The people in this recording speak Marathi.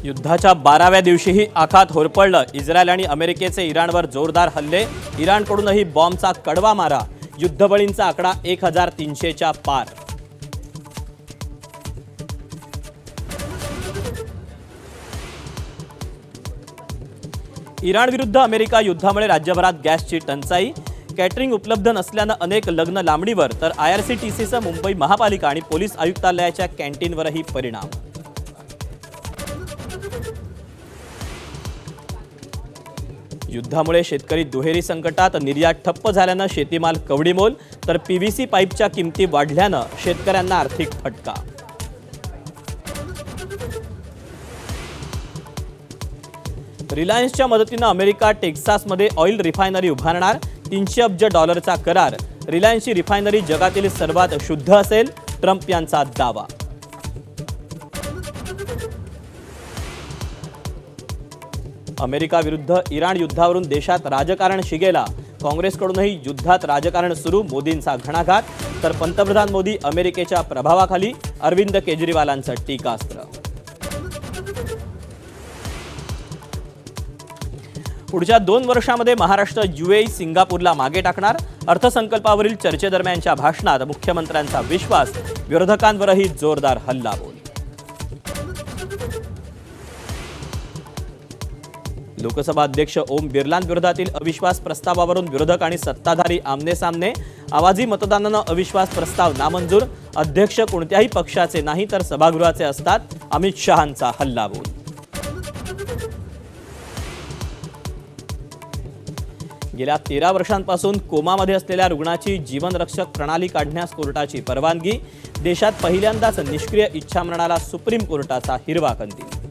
युद्धाच्या 12व्या दिवशीही आखात होरपळलं। इस्रायल आणि अमेरिकेचे इराणवर जोरदार हल्ले। इराणकडूनही बॉम्बचा कडवा मारा। युद्धबळींचा आकडा 1300च्या पार। इराण विरुद्ध अमेरिका युद्धामुळे राज्यभरात गॅसची टंचाई। कॅटरिंग उपलब्ध नसल्याने अनेक लग्न लांबणीवर, तर आयआरसीटीसीचा मुंबई महापालिका आणि पोलीस आयुक्तालयाच्या कॅन्टीनवरही परिणाम। युद्धामुळे शेतकरी दुहेरी संकटात। निर्यात ठप्प झाल्याने शेतीमाल कवडीमोल, तर पीव्हीसी पाईपच्या किमती वाढल्याने शेतकऱ्यांना आर्थिक फटका। रिलायन्सच्या मदतीने अमेरिका टेक्सासमध्ये ऑइल रिफायनरी उभारणार। 300 अब्ज डॉलरचा करार। रिलायन्सची रिफायनरी जगातील सर्वात शुद्ध असेल, ट्रम्प यांचा दावा। अमेरिका विरुद्ध इराण युद्धावरून देशात राजकारण शिगेला। काँग्रेसकडूनही युद्धात राजकारण सुरू। मोदींचा घणाघात, तर पंतप्रधान मोदी अमेरिकेच्या प्रभावाखाली। अरविंद केजरीवालांचं टीकास्त्र। पुढच्या 2 वर्षांमध्ये महाराष्ट्र यूएई सिंगापूरला मागे टाकणार। अर्थसंकल्पावरील चर्चेदरम्यानच्या भाषणात मुख्यमंत्र्यांचा विश्वास। विरोधकांवरही जोरदार हल्लाबोल। लोकसभा अध्यक्ष ओम बिर्लांविरोधातील अविश्वास प्रस्तावावरून विरोधक आणि सत्ताधारी आमने-सामने। आवाजी मतदानाने अविश्वास प्रस्ताव नामंजूर। अध्यक्ष कोणत्याही पक्षाचे नाही, तर सभागृहाचे असतात। अमित शहांचा हल्लाबोल। गेल्या 13 वर्षांपासून कोमामध्ये असलेल्या रुग्णाची जीवनरक्षक प्रणाली काढण्यास कोर्टाची परवानगी। देशात पहिल्यांदाच निष्क्रिय इच्छामरणाला सुप्रीम कोर्टाचा हिरवा कंदील।